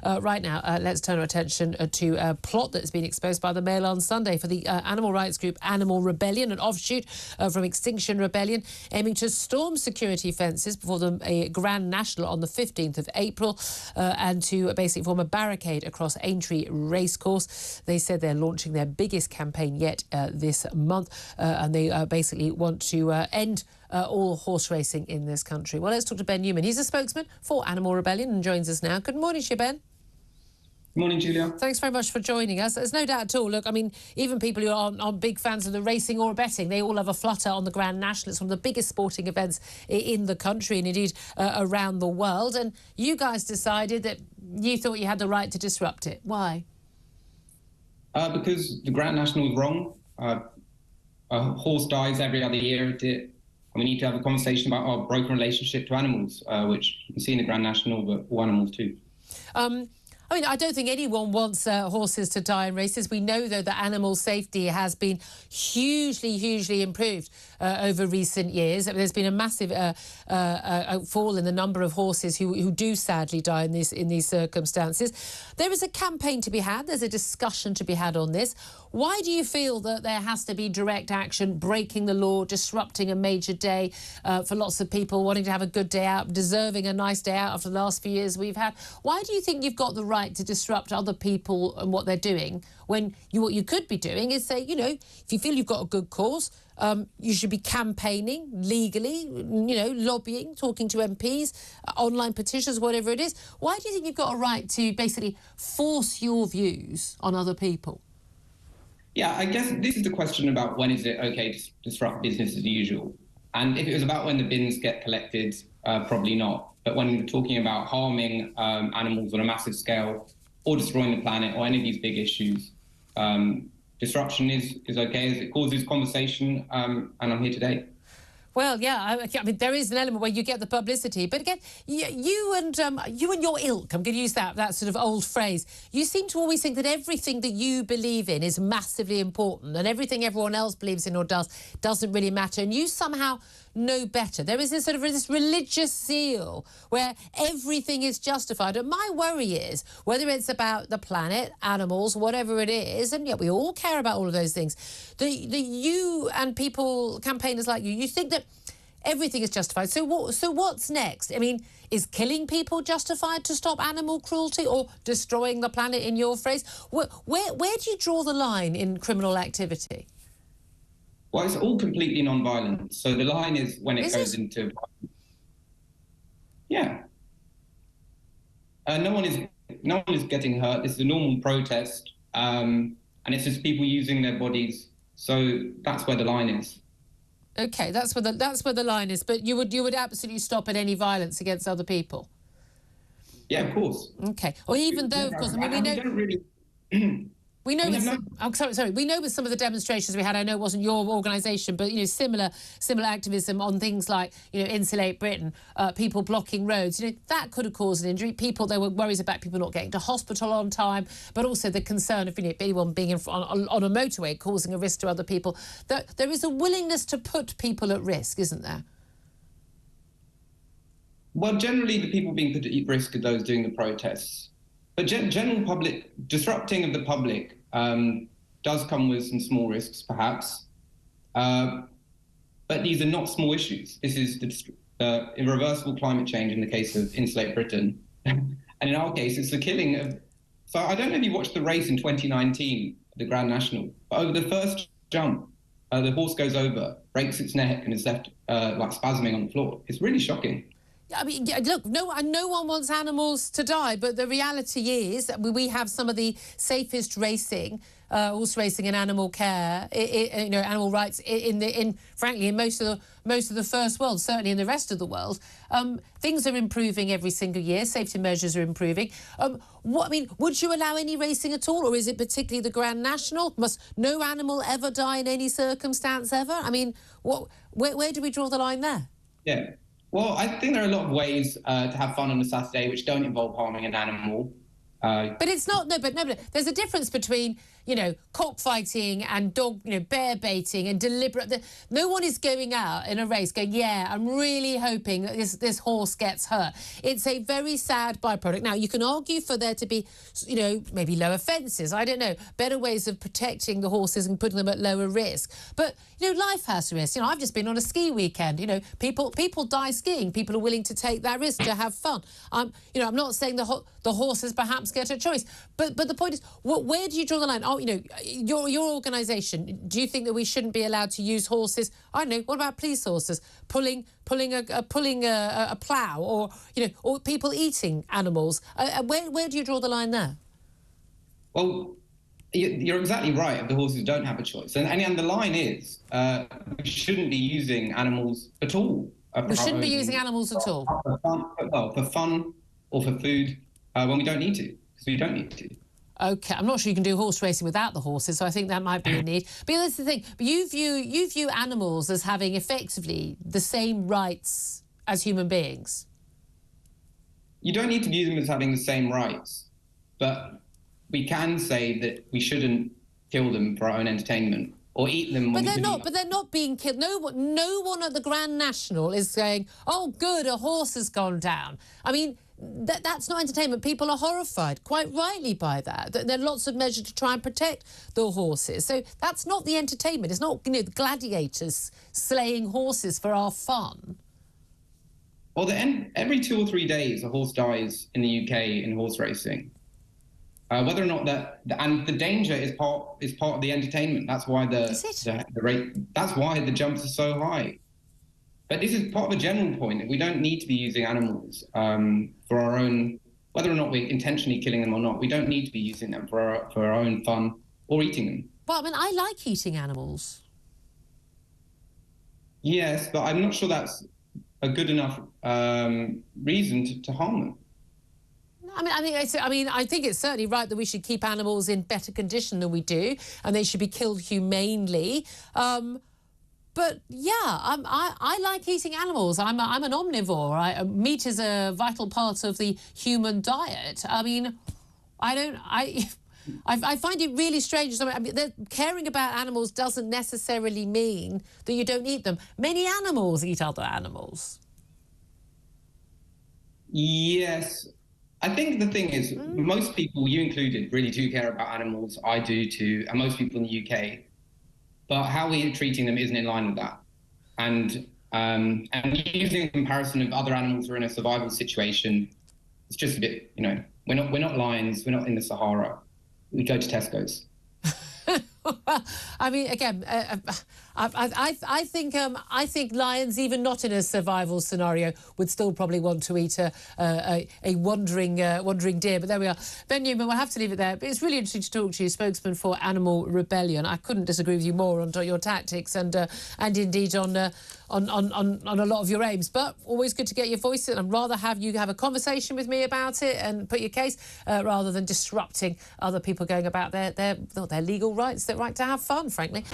Right now, let's turn our attention to a plot that's been exposed by the Mail on Sunday for the animal rights group Animal Rebellion, an offshoot from Extinction Rebellion, aiming to storm security fences before a Grand National on the 15th of April and to basically form a barricade across Aintree racecourse. They said they're launching their biggest campaign yet this month, and they basically want to end all horse racing in this country. Well, let's talk to Ben Newman. He's a spokesman for Animal Rebellion and joins us now. Good morning to you, Ben. Good morning, Julia. Thanks very much for joining us. There's no doubt at all. Look, I mean, even people who aren't big fans of the racing or betting, they all have a flutter on the Grand National. It's one of the biggest sporting events in the country and indeed around the world. And you guys decided that you thought you had the right to disrupt it. Why? Because the Grand National was wrong. A horse dies every other year. We need to have a conversation about our broken relationship to animals, which you can see in the Grand National, but all animals too. I mean, I don't think anyone wants horses to die in races. We know, though, that animal safety has been hugely improved over recent years. There's been a massive fall in the number of horses who do sadly die in these circumstances. There is a campaign to be had. There's a discussion to be had on this. Why do you feel that there has to be direct action, breaking the law, disrupting a major day for lots of people wanting to have a good day out, deserving a nice day out after the last few years we've had? Why do you think you've got the right to disrupt other people and what they're doing when what you could be doing is say, you know, if you feel you've got a good cause, you should be campaigning legally, you know, lobbying, talking to MPs, online petitions, whatever it is. Why do you think you've got a right to basically force your views on other people? Yeah, I guess this is the question about when is it okay to disrupt business as usual. And if it was about when the bins get collected, probably not. But when we're talking about harming animals on a massive scale or destroying the planet or any of these big issues, disruption is okay as it causes conversation, and I'm here today. Well, yeah, I mean, there is an element where you get the publicity. But again, you and your ilk, I'm going to use that sort of old phrase, you seem to always think that everything that you believe in is massively important and everything everyone else believes in or does doesn't really matter. And you somehow know better. There is this religious zeal where everything is justified. And my worry is, whether it's about the planet, animals, whatever it is, and yet we all care about all of those things, that you and people, campaigners like you think that everything is justified. So what's next? I mean, is killing people justified to stop animal cruelty or destroying the planet, in your phrase? Where do you draw the line in criminal activity? Well, it's all completely non-violent. So the line is when it goes into violence. Yeah. No one is getting hurt. This is a normal protest, and it's just people using their bodies. So that's where the line is. Okay, that's where the line is. But you would absolutely stop at any violence against other people. Yeah, of course. Okay. Or even though, of course, I mean, we know. We don't really. We know we know with some of the demonstrations we had, I know it wasn't your organisation, but, you know, similar activism on things like, you know, Insulate Britain, people blocking roads, you know, that could have caused an injury. There were worries about people not getting to hospital on time, but also the concern of, you know, anyone being on a motorway causing a risk to other people. There is a willingness to put people at risk, isn't there? Well, generally the people being put at risk are those doing the protests. But general public, disrupting of the public does come with some small risks, perhaps. But these are not small issues. This is the irreversible climate change in the case of Insulate Britain. And in our case, it's the killing of... So I don't know if you watched the race in 2019, the Grand National, but over the first jump, the horse goes over, breaks its neck and is left like spasming on the floor. It's really shocking. I mean, look, no one wants animals to die, but the reality is that we have some of the safest racing, horse racing and animal care, you know, animal rights frankly in most of the first world, certainly in the rest of the world. Things are improving every single year. Safety measures are improving. Would you allow any racing at all, or is it particularly the Grand National? Must no animal ever die in any circumstance ever? I mean, where do we draw the line there? Yeah. Well, I think there are a lot of ways to have fun on a Saturday which don't involve harming an animal. But it's not, no, but there's a difference between, you know, cockfighting and dog, you know, bear baiting and deliberate. No one is going out in a race going, yeah, I'm really hoping that this horse gets hurt. It's a very sad byproduct. Now, you can argue for there to be, you know, maybe lower fences, I don't know, better ways of protecting the horses and putting them at lower risk. But, you know, life has risk. You know, I've just been on a ski weekend. You know, people die skiing. People are willing to take that risk to have fun. You know, I'm not saying the horses perhaps get a choice, but the point is, where do you draw the line? Oh, you know, your organisation, do you think that we shouldn't be allowed to use horses? I don't know. What about police horses pulling a plough, or you know, or people eating animals? Where do you draw the line there? Well, you're exactly right. The horses don't have a choice, and the line is we shouldn't be using animals at all. We shouldn't be using animals at all. For fun or for food when we don't need to, because we don't need to. OK, I'm not sure you can do horse racing without the horses, so I think that might be a need. But that's the thing. You view animals as having effectively the same rights as human beings. You don't need to view them as having the same rights, but we can say that we shouldn't kill them for our own entertainment or eat them. But they're not. But they're not being killed. No one at the Grand National is saying, "Oh, good, a horse has gone down." I mean, that's not entertainment. People are horrified, quite rightly, by that. There are lots of measures to try and protect the horses. So that's not the entertainment. It's not, you know, the gladiators slaying horses for our fun. Well, every 2 or 3 days, a horse dies in the UK in horse racing. Whether or not and the danger is part of the entertainment. That's why the rate. That's why the jumps are so high. But this is part of a general point that we don't need to be using animals for our own, whether or not we're intentionally killing them or not. We don't need to be using them for our own fun or eating them. Well, I mean, I like eating animals. Yes, but I'm not sure that's a good enough reason to harm them. I think it's certainly right that we should keep animals in better condition than we do, and they should be killed humanely. But yeah, I like eating animals. I'm an omnivore. Meat is a vital part of the human diet. I mean, I find it really strange. I mean, caring about animals doesn't necessarily mean that you don't eat them. Many animals eat other animals. Yes. I think the thing is, most people, you included, really do care about animals. I do too, and most people in the UK. But how we're treating them isn't in line with that. And using a comparison of other animals who are in a survival situation, it's just a bit, you know, we're not lions, we're not in the Sahara. We go to Tesco's. I mean, again, I think lions, even not in a survival scenario, would still probably want to eat a wandering deer. But there we are. Ben Newman, we'll have to leave it there. But it's really interesting to talk to you, spokesman for Animal Rebellion. I couldn't disagree with you more on your tactics and indeed on a lot of your aims. But always good to get your voice in. I'd rather have you have a conversation with me about it and put your case rather than disrupting other people going about their legal rights, their right to have fun, frankly.